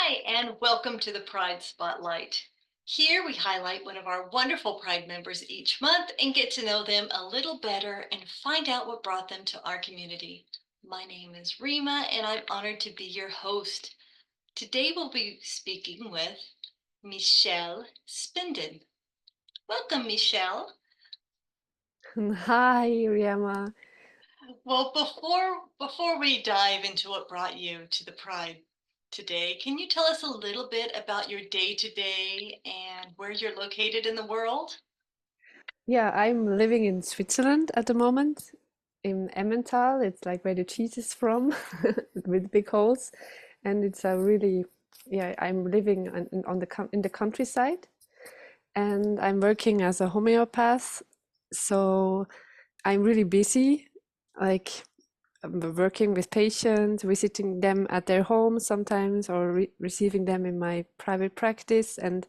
Hi, and welcome to the Pride Spotlight. Here we highlight one of our wonderful Pride members each month and get to know them a little better and find out what brought them to our community. My name is Rheama, and I'm honored to be your host. Today we'll be speaking with Miche le Zbinden. Welcome, Michelle. Hi, Rheama. Well, before we dive into what brought you to the Pride today, can you tell us a little bit about your day to day and where you're located in the world? Yeah, I'm living in Switzerland at the moment, in Emmental. It's like where the cheese is from, with big holes, and it's a really, yeah. I'm living in the countryside, and I'm working as a homeopath. So I'm really busy, like I'm working with patients, visiting them at their homes sometimes, or receiving them in my private practice, and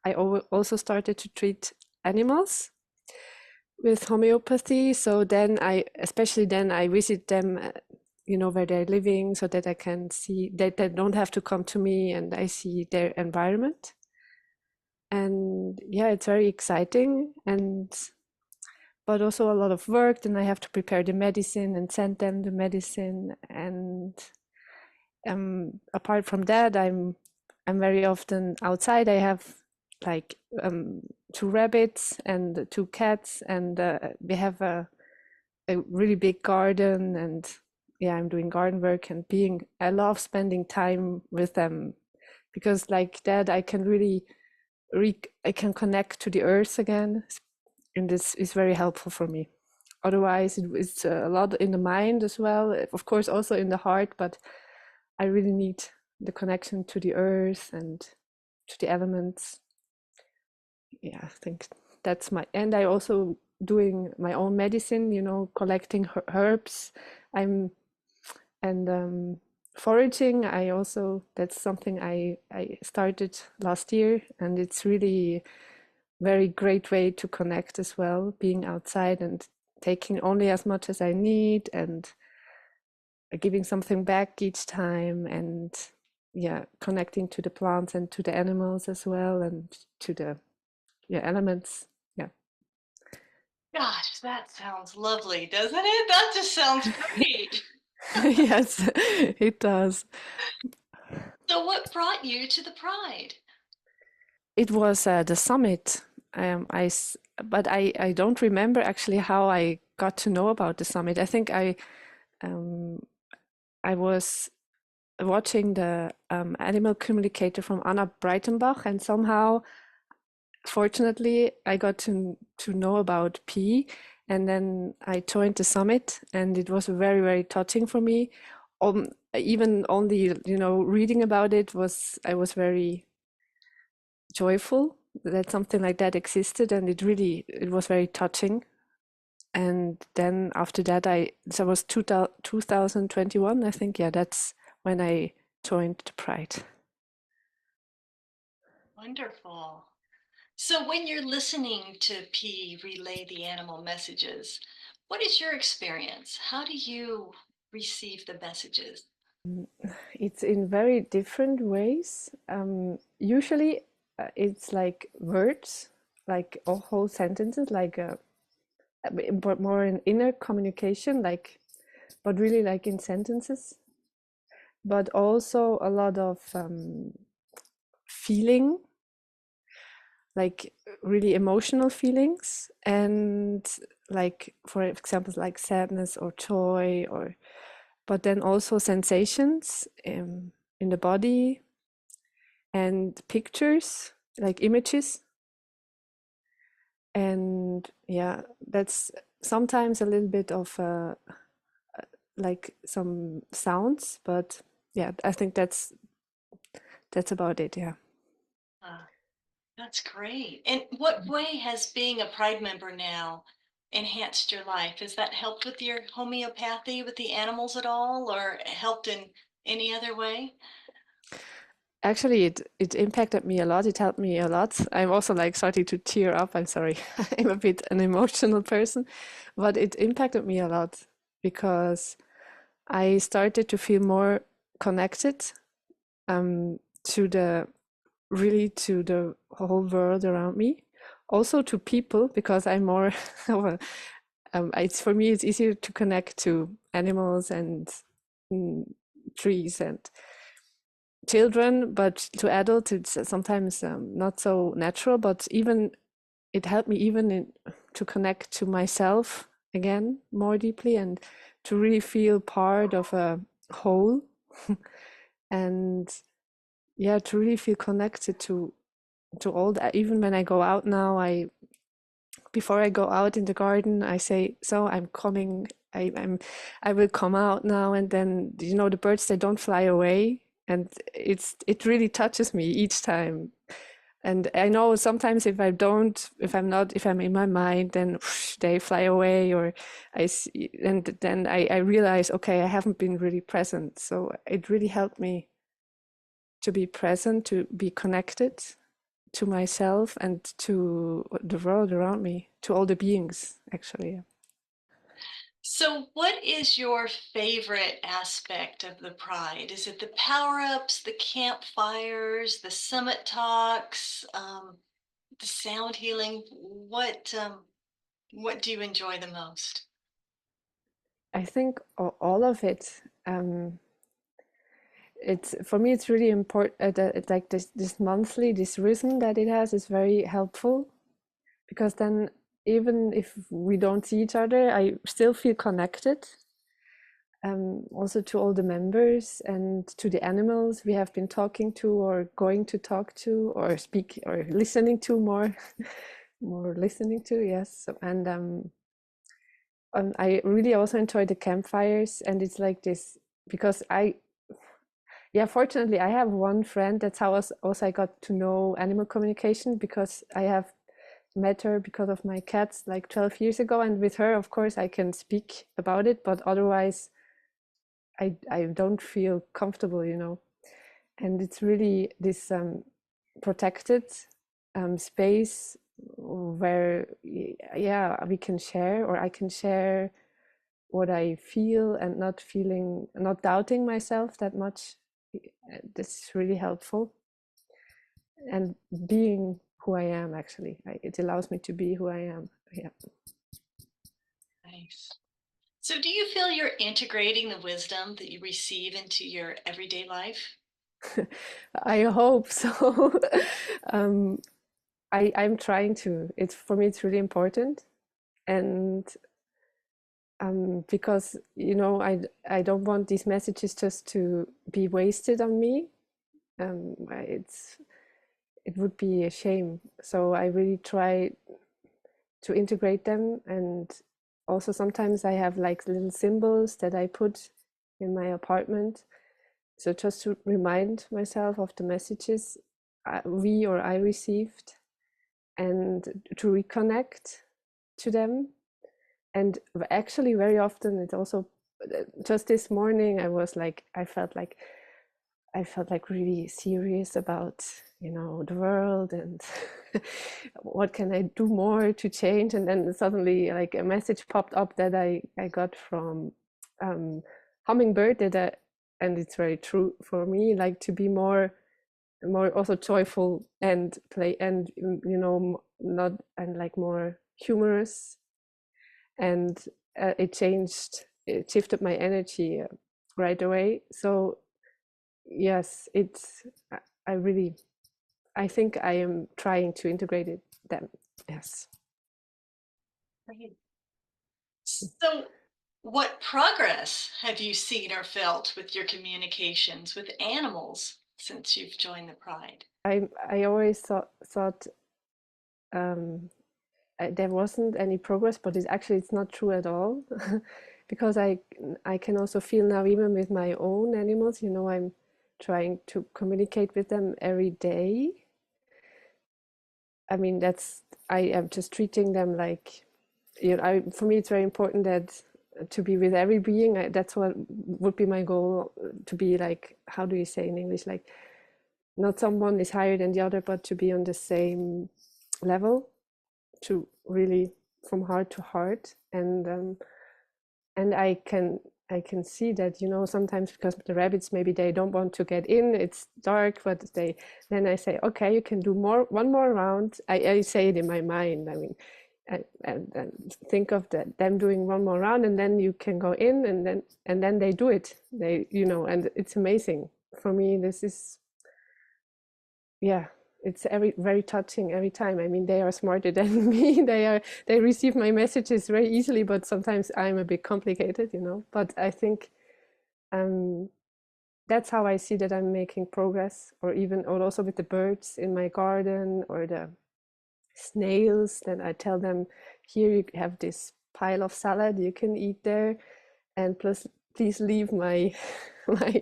I also started to treat animals with homeopathy. So then especially then I visit them, where they're living, so that I can see that they don't have to come to me, and I see their environment. And yeah, it's very exciting, and but also a lot of work. Then I have to prepare the medicine and send them the medicine. And apart from that, I'm very often outside. I have like two rabbits and two cats, and we have a really big garden. And yeah, I'm doing garden work and I love spending time with them, because like that I can really I can connect to the earth again, and this is very helpful for me. Otherwise it's a lot in the mind as well, of course also in the heart, but I really need the connection to the earth and to the elements. Yeah, I think that's my, and I also doing my own medicine, collecting herbs. I'm and foraging. I also, that's something I started last year, and it's really very great way to connect as well, being outside and taking only as much as I need, and giving something back each time. And yeah, connecting to the plants and to the animals as well, and to the, yeah, elements. Yeah. Gosh, that sounds lovely, doesn't it? That just sounds great. Yes, it does. So, what brought you to the Pride? It was the summit. But I don't remember actually how I got to know about the summit. I think um, I was watching the animal communicator from Anna Breitenbach, and somehow, fortunately, I got to know about P, and then I joined the summit, and it was very, very touching for me. Even only, reading about it was, I was very joyful that something like that existed, and it was very touching. And then after that, so it was 2021, I think. Yeah, that's when I joined the Pride. Wonderful. So, when you're listening to P relay the animal messages, what is your experience? How do you receive the messages? It's in very different ways. Usually, it's like words, like whole sentences, like but more in inner communication, like, but really like in sentences. But also a lot of feeling, like really emotional feelings, and like, for example, like sadness or joy, or but then also sensations in the body, and pictures, like images. And yeah, that's sometimes a little bit of like some sounds, but yeah, I think that's about it. Yeah. Uh, that's great. And what way has being a Pride member now enhanced your life? Has that helped with your homeopathy with the animals at all, or helped in any other way? Actually, it impacted me a lot. It helped me a lot. I'm also like starting to tear up. I'm sorry. I'm a bit an emotional person, but it impacted me a lot, because I started to feel more connected, to the really to the whole world around me, also to people, because I'm more well, it's for me it's easier to connect to animals and mm, trees and children, but to adults it's sometimes not so natural. But even it helped me even to connect to myself again more deeply and to really feel part of a whole and yeah, to really feel connected to all that. Even when I go out now, I before I go out in the garden, I say, so I'm coming, I will come out now. And then, the birds, they don't fly away. And it really touches me each time. And I know sometimes if I'm in my mind, then whoosh, they fly away, or I see, and then I realize, okay, I haven't been really present. So it really helped me to be present, to be connected to myself and to the world around me, to all the beings, actually. So, what is your favorite aspect of the Pride? Is it the power ups, the campfires, the summit talks, the sound healing? What do you enjoy the most? I think all of it. It's for me. It's really important. It's like this monthly, this rhythm that it has is very helpful because then even if we don't see each other, I still feel connected. Also to all the members and to the animals we have been talking to or going to talk to or speak or listening to more, more listening to. Yes, and I really also enjoy the campfires, and it's like this because yeah, fortunately, I have one friend. That's how also I got to know animal communication because I have met her because of my cats like 12 years ago, and with her, of course, I can speak about it, but otherwise, I don't feel comfortable. And it's really this protected space where yeah, we can share, or I can share what I feel and not doubting myself that much. This is really helpful. And being who I am, actually, it allows me to be who I am. Yeah. Nice. So, do you feel you're integrating the wisdom that you receive into your everyday life? I hope so. um, I'm trying to. It's for me. It's really important, and because I don't want these messages just to be wasted on me. It would be a shame. So I really try to integrate them, and also sometimes I have like little symbols that I put in my apartment. So just to remind myself of the messages I received, and to reconnect to them. And actually, very often, it also just this morning, I felt like really serious about the world and what can I do more to change. And then suddenly, like a message popped up that I got from Hummingbird and it's very true for me, like to be more also joyful and play and not and like more humorous. And it shifted my energy right away. So yes, I really, I think I am trying to integrate them. Yes. Right. So, what progress have you seen or felt with your communications with animals since you've joined the Pride? I always thought um, there wasn't any progress, but it's not true at all, because I can also feel now, even with my own animals, I'm trying to communicate with them every day. I mean, I am just treating them like, for me, it's very important that to be with every being. That's what would be my goal, to be like, how do you say in English? Like, not someone is higher than the other, but to be on the same level, to really from heart to heart. And I can I can see that, sometimes because the rabbits maybe they don't want to get in, it's dark, but then I say, okay, you can do one more round. I say it in my mind. I mean, and think of them doing one more round, and then you can go in, and then they do it. And it's amazing for me. This is, yeah, it's very touching every time. I mean, they are smarter than me. They receive my messages very easily, but sometimes I'm a bit complicated. But I think um, that's how I see that I'm making progress, or also with the birds in my garden or the snails. Then I tell them, here you have this pile of salad you can eat there, and plus please leave my my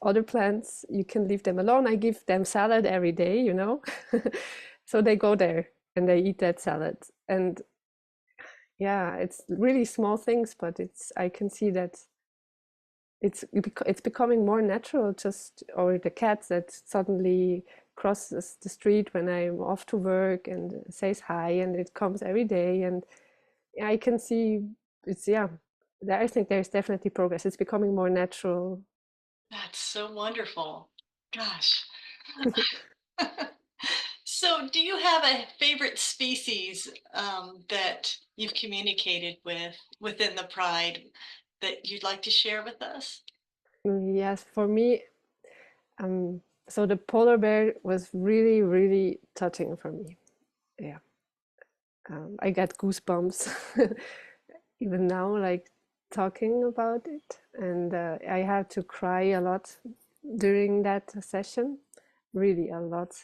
other plants, you can leave them alone. I give them salad every day. So they go there and they eat that salad. And yeah, it's really small things, but I can see that it's becoming more natural. Or the cat that suddenly crosses the street when I'm off to work and says hi, and it comes every day. And I can see it's, yeah, I think there's definitely progress. It's becoming more natural. That's so wonderful. Gosh. So, do you have a favorite species that you've communicated with within the Pride that you'd like to share with us? Yes, for me, so the polar bear was really, really touching for me. Yeah, I get goosebumps even now, like talking about it, and I had to cry a lot during that session, really a lot,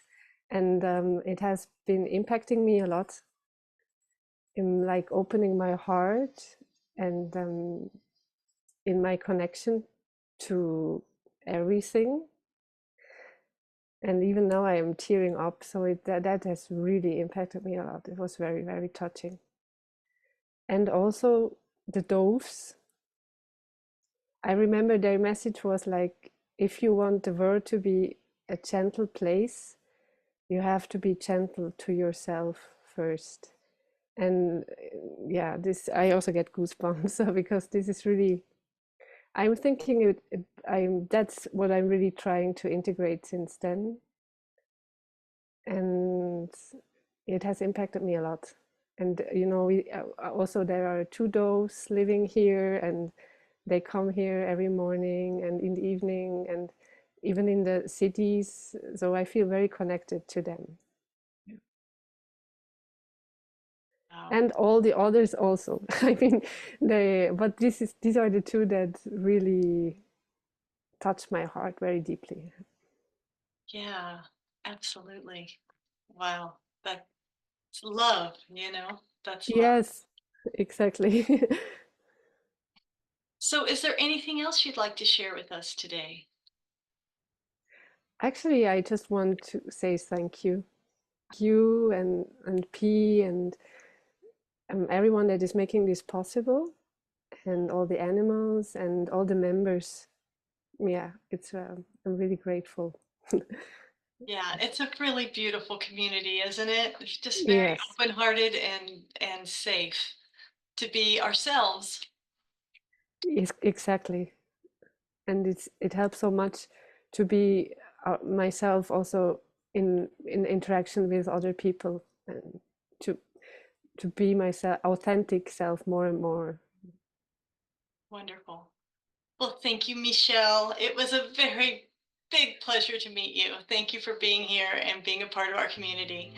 and it has been impacting me a lot in like opening my heart and in my connection to everything. And even now I am tearing up. So that has really impacted me a lot. It was very, very touching. And also the doves. I remember their message was like, if you want the world to be a gentle place, you have to be gentle to yourself first. And yeah, this I also get goosebumps because this is really, I'm thinking that's what I'm really trying to integrate since then. And it has impacted me a lot. And also there are two doves living here, and they come here every morning and in the evening, and even in the cities. So I feel very connected to them. Yeah. Wow. And all the others also. I mean, but these are the two that really touch my heart very deeply. Yeah, absolutely. Wow. That's love, That's love. Yes, exactly. So, is there anything else you'd like to share with us today? Actually, I just want to say thank you. You and P and everyone that is making this possible, and all the animals and all the members. Yeah, I'm really grateful. Yeah, it's a really beautiful community, isn't it? It's just very Yes, open-hearted and safe to be ourselves. yes, exactly. And it helps so much to be myself also in interaction with other people, and to to be myself, authentic self, more and more. Wonderful. Well, thank you, Michelle. It was a very big pleasure to meet you. Thank you for being here and being a part of our community.